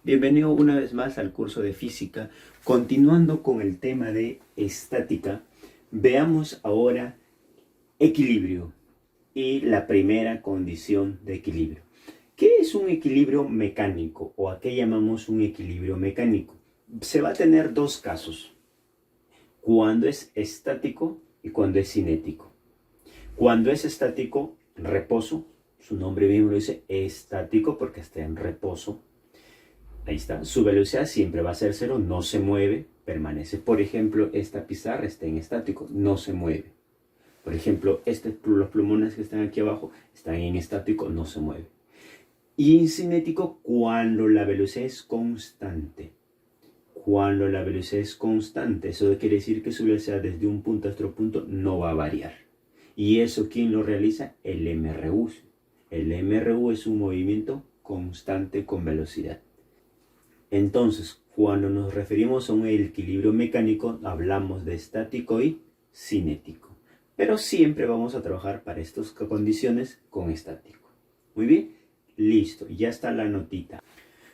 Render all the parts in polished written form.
Bienvenido una vez más al curso de física. Continuando con el tema de estática, veamos ahora equilibrio y la primera condición de equilibrio. ¿Qué es un equilibrio mecánico o a qué llamamos un equilibrio mecánico? Se va a tener dos casos, cuando es estático y cuando es cinético. Cuando es estático, reposo, su nombre mismo lo dice, estático porque está en reposo. Ahí está, su velocidad siempre va a ser cero, no se mueve, permanece. Por ejemplo, esta pizarra está en estático, no se mueve. Por ejemplo, los plumones que están aquí abajo están en estático, no se mueve. Y en cinético, cuando la velocidad es constante. Cuando la velocidad es constante, eso quiere decir que su velocidad desde un punto a otro punto no va a variar. ¿Y eso quién lo realiza? El MRU. El MRU es un movimiento constante con velocidad. Entonces, cuando nos referimos a un equilibrio mecánico, hablamos de estático y cinético. Pero siempre vamos a trabajar para estas condiciones con estático. Muy bien, listo, ya está la notita.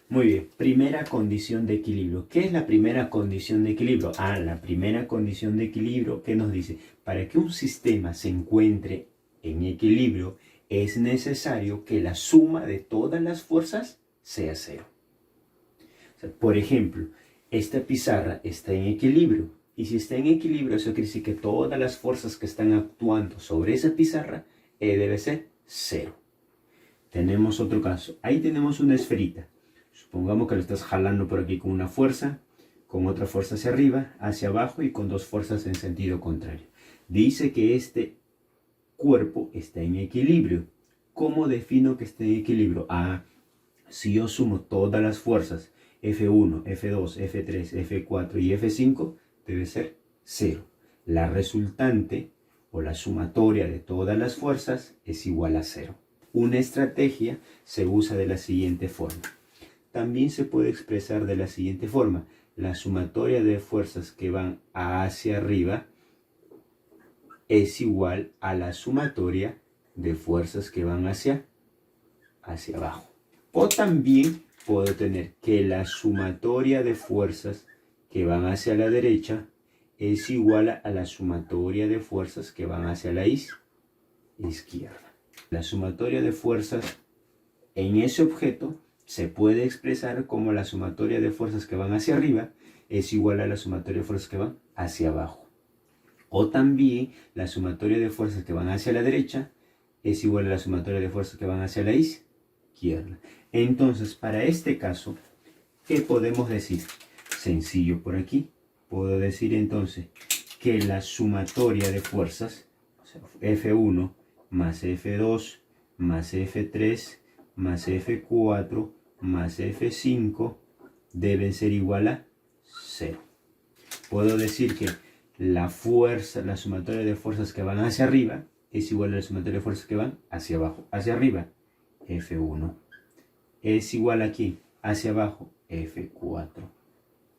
Muy bien, primera condición de equilibrio. ¿Qué es la primera condición de equilibrio? La primera condición de equilibrio, ¿qué nos dice? Para que un sistema se encuentre en equilibrio, es necesario que la suma de todas las fuerzas sea cero. Por ejemplo, esta pizarra está en equilibrio. Y si está en equilibrio, eso quiere decir que todas las fuerzas que están actuando sobre esa pizarra debe ser cero. Tenemos otro caso. Ahí tenemos una esferita. Supongamos que lo estás jalando por aquí con una fuerza, con otra fuerza hacia arriba, hacia abajo y con dos fuerzas en sentido contrario. Dice que este cuerpo está en equilibrio. ¿Cómo defino que está en equilibrio? Si yo sumo todas las fuerzas, F1, F2, F3, F4 y F5, debe ser 0. La resultante o la sumatoria de todas las fuerzas es igual a 0. Una estrategia se usa de la siguiente forma. También se puede expresar de la siguiente forma. La sumatoria de fuerzas que van hacia arriba es igual a la sumatoria de fuerzas que van hacia abajo. O también puedo tener que la sumatoria de fuerzas que van hacia la derecha es igual a la sumatoria de fuerzas que van hacia la izquierda. La sumatoria de fuerzas en ese objeto se puede expresar como la sumatoria de fuerzas que van hacia arriba es igual a la sumatoria de fuerzas que van hacia abajo. O también la sumatoria de fuerzas que van hacia la derecha es igual a la sumatoria de fuerzas que van hacia la izquierda. Entonces, para este caso, ¿qué podemos decir? Sencillo por aquí. Puedo decir entonces que la sumatoria de fuerzas, o sea, F1 más F2 más F3 más F4 más F5 deben ser igual a 0. Puedo decir que la sumatoria de fuerzas que van hacia arriba es igual a la sumatoria de fuerzas que van hacia abajo. Hacia arriba, F1 es igual aquí, hacia abajo, F4.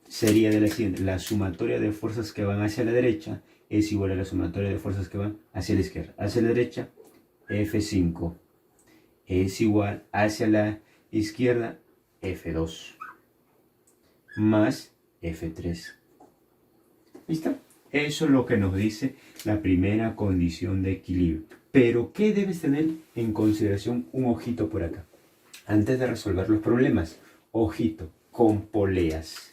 Sería de la siguiente, la sumatoria de fuerzas que van hacia la derecha es igual a la sumatoria de fuerzas que van hacia la izquierda. Hacia la derecha, F5 es igual hacia la izquierda, F2 más F3. ¿Listo? Eso es lo que nos dice la primera condición de equilibrio. Pero, ¿qué debes tener en consideración? Un ojito por acá. Antes de resolver los problemas, ojito con poleas.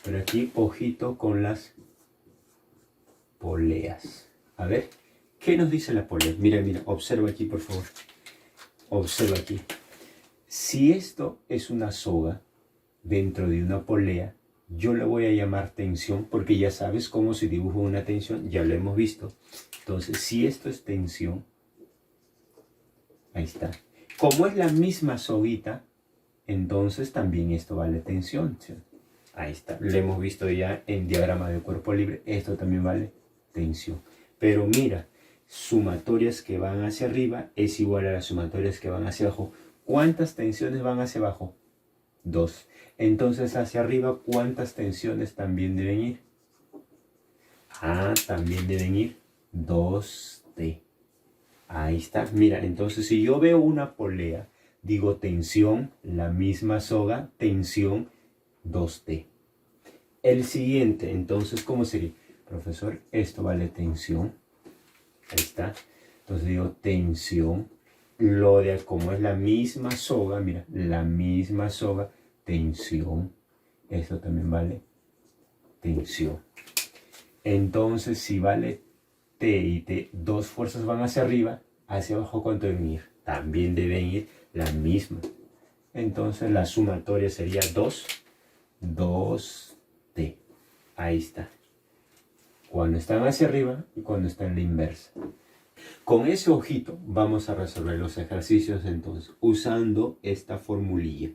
Por aquí, ojito con las poleas. A ver, ¿qué nos dice la polea? Mira, observa aquí, por favor. Observa aquí. Si esto es una soga dentro de una polea, yo le voy a llamar tensión, porque ya sabes cómo se dibuja una tensión, ya lo hemos visto. Entonces, si esto es tensión, ahí está. Como es la misma soguita, entonces también esto vale tensión, ¿sí? Ahí está, lo hemos visto ya en diagrama de cuerpo libre, esto también vale tensión. Pero mira, sumatorias que van hacia arriba es igual a las sumatorias que van hacia abajo. ¿Cuántas tensiones van hacia abajo? 2. Entonces hacia arriba, ¿cuántas tensiones también deben ir? También deben ir 2T. Ahí está, mira, entonces si yo veo una polea, digo tensión, la misma soga, tensión, 2T. El siguiente, entonces, ¿cómo sería? Profesor, esto vale tensión. Ahí está. Entonces digo tensión. Lo de como es la misma soga, mira, la misma soga, tensión. Esto también vale tensión. Entonces, si vale T y T, dos fuerzas van hacia arriba, hacia abajo, ¿cuánto deben ir? También deben ir la misma. Entonces, la sumatoria sería 2T. Ahí está. Cuando están hacia arriba y cuando están en la inversa. Con ese ojito vamos a resolver los ejercicios entonces, usando esta formulilla.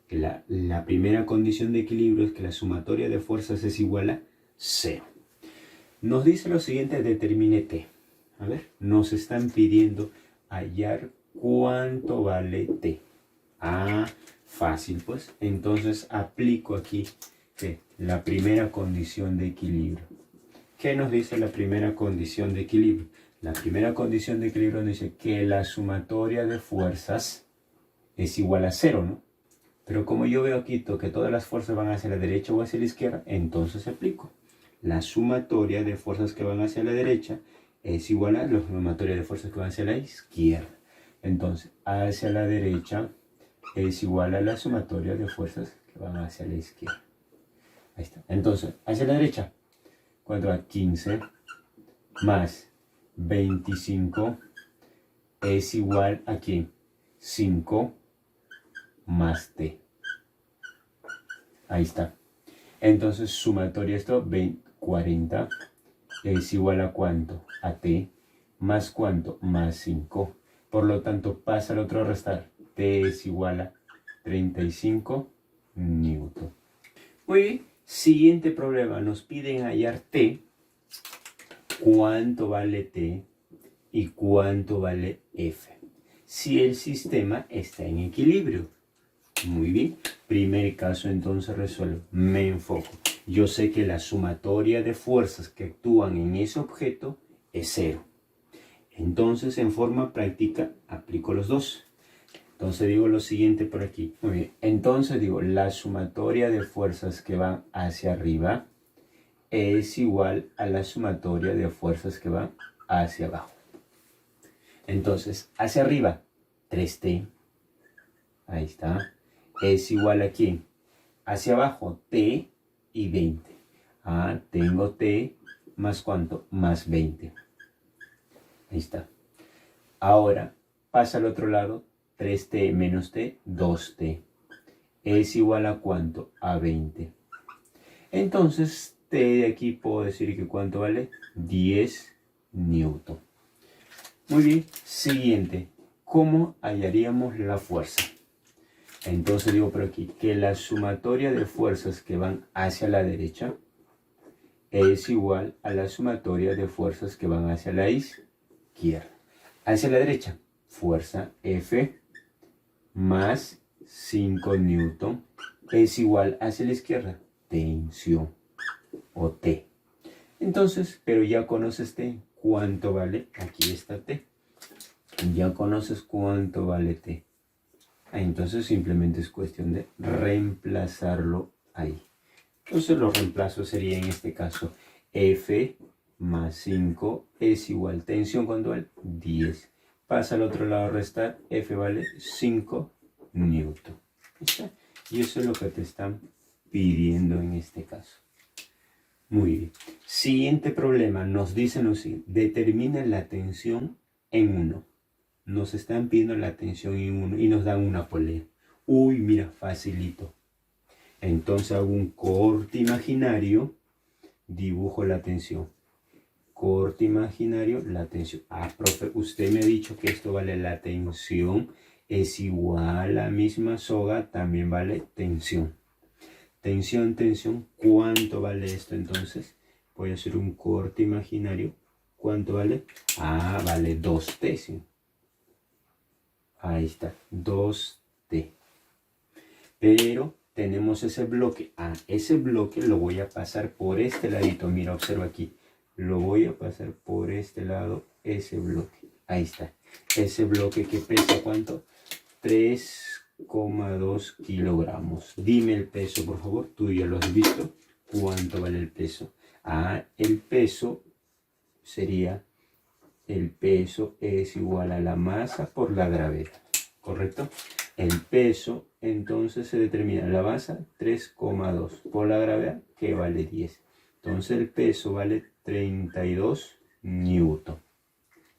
Que la primera condición de equilibrio es que la sumatoria de fuerzas es igual a 0. Nos dice lo siguiente, determine T. A ver, nos están pidiendo hallar cuánto vale T. Ah, fácil pues. Entonces aplico aquí la primera condición de equilibrio. ¿Qué nos dice la primera condición de equilibrio? La primera condición de equilibrio nos dice que la sumatoria de fuerzas es igual a 0, ¿no? Pero como yo veo aquí que todas las fuerzas van hacia la derecha o hacia la izquierda, entonces aplico. La sumatoria de fuerzas que van hacia la derecha es igual a la sumatoria de fuerzas que van hacia la izquierda. Entonces, hacia la derecha es igual a la sumatoria de fuerzas que van hacia la izquierda. Ahí está. Entonces, hacia la derecha, ¿cuánto va? 15 más 25 es igual a ¿quién? 5 más T. Ahí está. Entonces, sumatoria esto, 40 es igual a ¿cuánto? A T más ¿cuánto? Más 5. Por lo tanto, pasa al otro a restar. T es igual a 35 newton. Muy bien. Siguiente problema. Nos piden hallar T. ¿Cuánto vale T? ¿Y cuánto vale F? Si el sistema está en equilibrio. Muy bien. Primer caso, entonces resuelvo. Me enfoco. Yo sé que la sumatoria de fuerzas que actúan en ese objeto es 0. Entonces, en forma práctica, aplico los dos. Entonces digo lo siguiente por aquí. Muy bien. Entonces digo, la sumatoria de fuerzas que van hacia arriba es igual a la sumatoria de fuerzas que van hacia abajo. Entonces, hacia arriba, 3T. Ahí está. Es igual a ¿quién? Hacia abajo, T y 20. Ah, tengo T más ¿cuánto? Más 20. Ahí está. Ahora, pasa al otro lado. 3T menos T, 2T. Es igual a ¿cuánto? A 20. Entonces, T de aquí puedo decir que ¿cuánto vale? 10 newton. Muy bien. Siguiente. ¿Cómo hallaríamos la fuerza? Entonces digo por aquí que la sumatoria de fuerzas que van hacia la derecha es igual a la sumatoria de fuerzas que van hacia la izquierda. Hacia la derecha, fuerza F más 5 newton es igual hacia la izquierda, tensión o T. Entonces, pero ya conoces T, ¿cuánto vale? Aquí está T. Ya conoces cuánto vale T. Entonces simplemente es cuestión de reemplazarlo ahí. Entonces los reemplazos sería en este caso F más 5 es igual tensión, ¿cuánto vale? 10. Pasa al otro lado a restar, F vale 5 newton. Y eso es lo que te están pidiendo en este caso. Muy bien. Siguiente problema, nos dicen así, determina la tensión en 1. Nos están pidiendo la tensión en 1 y nos dan una polea. Uy, mira, facilito. Entonces hago un corte imaginario, dibujo la tensión. Corte imaginario, la tensión. Ah, profe, usted me ha dicho que esto vale la tensión. Es igual a la misma soga, también vale tensión. Tensión, tensión. ¿Cuánto vale esto entonces? Voy a hacer un corte imaginario. ¿Cuánto vale? Ah, vale 2T, ¿sí? Ahí está, 2T. Pero tenemos ese bloque. Ah, ese bloque lo voy a pasar por este ladito. Mira, observa aquí. Lo voy a pasar por este lado, ese bloque. Ahí está. Ese bloque que pesa ¿cuánto? 3 3,2 kilogramos. Dime el peso, por favor. Tú ya lo has visto. ¿Cuánto vale el peso? El peso sería, el peso es igual a la masa por la gravedad, ¿correcto? El peso entonces se determina la masa 3,2 por la gravedad que vale 10. Entonces el peso vale 32 newton.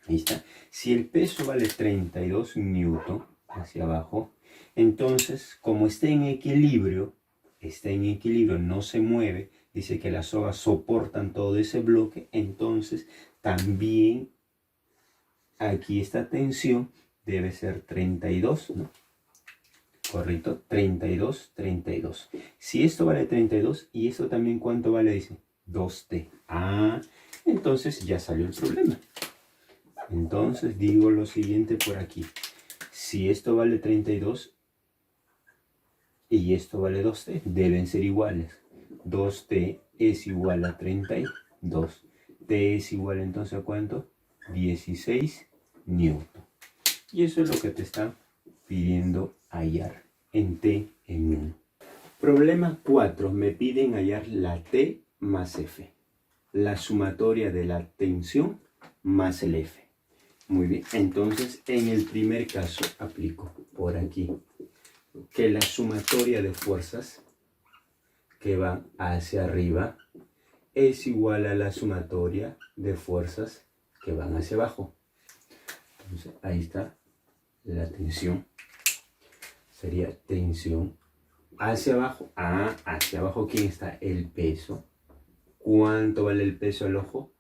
Ahí está. Si el peso vale 32 newton hacia abajo, entonces como está en equilibrio, no se mueve, dice que las sogas soportan todo ese bloque, entonces también aquí esta tensión debe ser 32, ¿no? Correcto, 32, 32. Si esto vale 32 y esto también, ¿cuánto vale? Dice 2T. Entonces ya salió el problema. Entonces digo lo siguiente por aquí. Si esto vale 32 y esto vale 2T, deben ser iguales. 2T es igual a 32. T es igual entonces a ¿cuánto? 16 newton. Y eso es lo que te está pidiendo hallar en T en 1. Problema 4. Me piden hallar la T más F. La sumatoria de la tensión más el F. Muy bien. Entonces, en el primer caso, aplico por aquí que la sumatoria de fuerzas que van hacia arriba es igual a la sumatoria de fuerzas que van hacia abajo. Entonces, ahí está la tensión. Sería tensión hacia abajo. Hacia abajo, ¿quién está? El peso. ¿Cuánto vale el peso al ojo?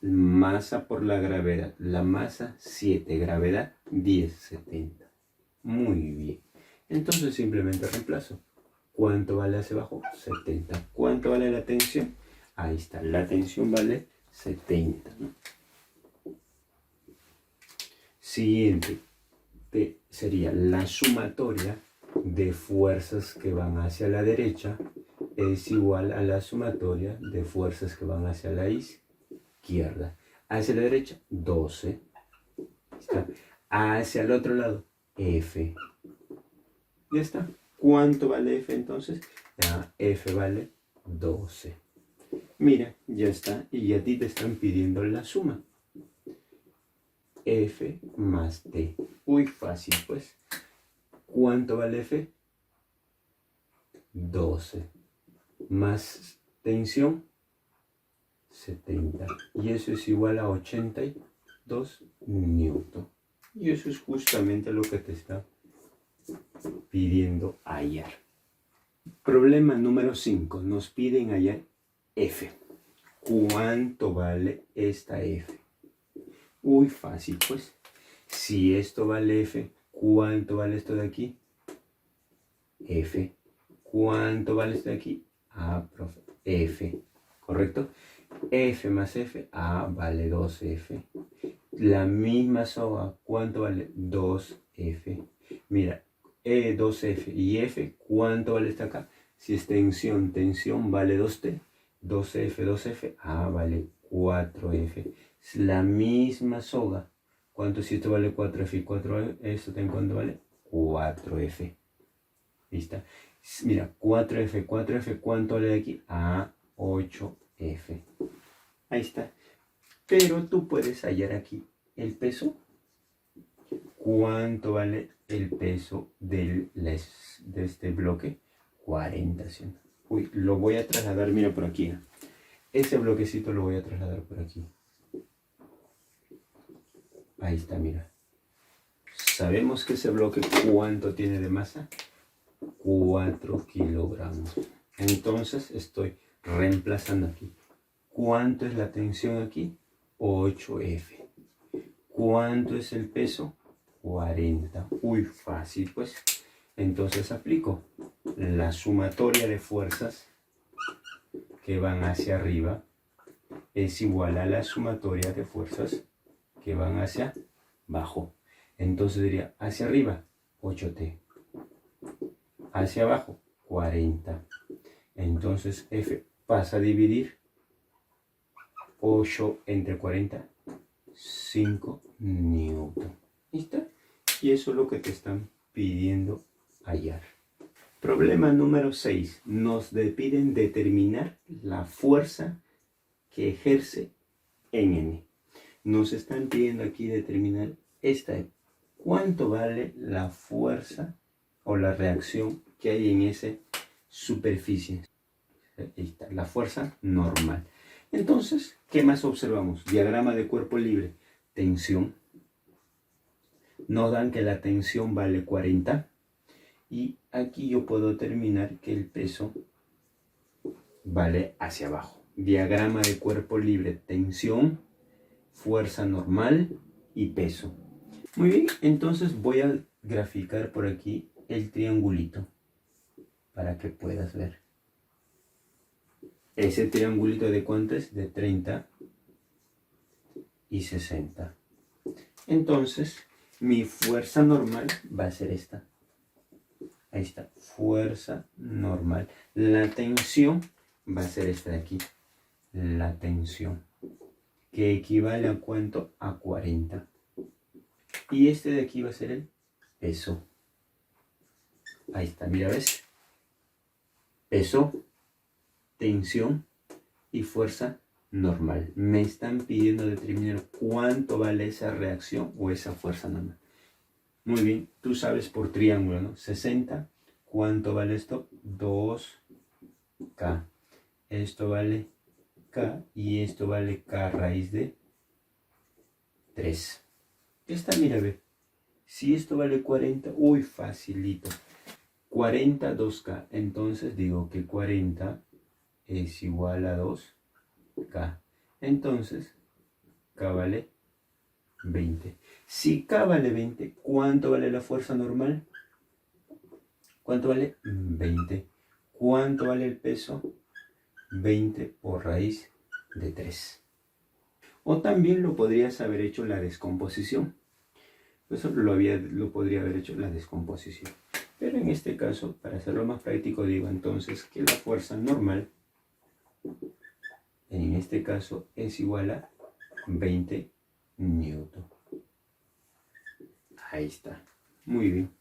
Masa por la gravedad. La masa 7, gravedad 10, 70. Muy bien. Entonces simplemente reemplazo. ¿Cuánto vale hacia abajo? 70. ¿Cuánto vale la tensión? Ahí está. La tensión vale 70, ¿no? Siguiente sería la sumatoria de fuerzas que van hacia la derecha es igual a la sumatoria de fuerzas que van hacia la izquierda. Hacia la derecha, 12. ¿Está? Hacia el otro lado, F. Ya está. ¿Cuánto vale F entonces? F vale 12. Mira, ya está. Y a ti te están pidiendo la suma. F más T. Uy, fácil pues. ¿Cuánto vale F? 12. Más tensión, 70. Y eso es igual a 82 newton. Y eso es justamente lo que te está pidiendo hallar. Problema número 5. Nos piden hallar F. ¿Cuánto vale esta F? Uy, fácil pues. Si esto vale F, ¿cuánto vale esto de aquí? F. ¿Cuánto vale esto de aquí? Profe. F. ¿Correcto? F más F. Vale 2F. La misma soga. ¿Cuánto vale? 2F. Mira, 2F y F. ¿Cuánto vale esta acá? Si es tensión, tensión vale 2T. 2F, 2F. Vale 4F. Es la misma soga. ¿Cuánto si esto vale 4F y 4F? ¿Esto en cuánto vale? 4F. ¿Listo? Mira, 4F, 4F, ¿cuánto vale de aquí? 8F. Ahí está. Pero tú puedes hallar aquí el peso. ¿Cuánto vale el peso de este bloque? 40. ¿Sí? Uy, lo voy a trasladar, mira por aquí. Ese bloquecito lo voy a trasladar por aquí. Ahí está, mira. Sabemos que ese bloque, ¿cuánto tiene de masa? 4 kilogramos. Entonces estoy reemplazando aquí. ¿Cuánto es la tensión aquí? 8F. ¿Cuánto es el peso? 40. Uy, fácil pues. Entonces aplico la sumatoria de fuerzas que van hacia arriba es igual a la sumatoria de fuerzas que van hacia abajo. Entonces diría hacia arriba 8T. Hacia abajo 40. Entonces F pasa a dividir 8 entre 40, 5 newton. ¿Listo? Y eso es lo que te están pidiendo hallar. Problema número 6. Nos piden determinar la fuerza que ejerce en N. Nos están pidiendo aquí determinar cuánto vale la fuerza o la reacción que hay en esa superficie. Ahí está, la fuerza normal. Entonces, ¿qué más observamos? Diagrama de cuerpo libre. Tensión. Nos dan que la tensión vale 40. Y aquí yo puedo determinar que el peso vale hacia abajo. Diagrama de cuerpo libre. Tensión, fuerza normal y peso. Muy bien, entonces voy a graficar por aquí el triangulito para que puedas ver. Ese triangulito de cuánto es, de 30 y 60. Entonces, mi fuerza normal va a ser esta. Ahí está, fuerza normal. La tensión va a ser esta de aquí. La tensión, que equivale a cuánto, a 40. Y este de aquí va a ser el peso. Ahí está, mira, ¿ves? Peso, tensión y fuerza normal. Me están pidiendo determinar cuánto vale esa reacción o esa fuerza normal. Muy bien, tú sabes por triángulo, ¿no? 60, ¿cuánto vale esto? 2K. Esto vale K y esto vale K raíz de 3. Esta, mira, ve. Si esto vale 40, uy, facilito. 40, 2K. Entonces digo que 40 es igual a 2K. Entonces, K vale 20. Si K vale 20, ¿cuánto vale la fuerza normal? ¿Cuánto vale? 20. ¿Cuánto vale el peso? 20 por raíz de 3. O también lo podrías haber hecho la descomposición. Eso lo podría haber hecho la descomposición. Pero en este caso, para hacerlo más práctico, digo entonces que la fuerza normal, en este caso, es igual a 20 newton. Ahí está. Muy bien.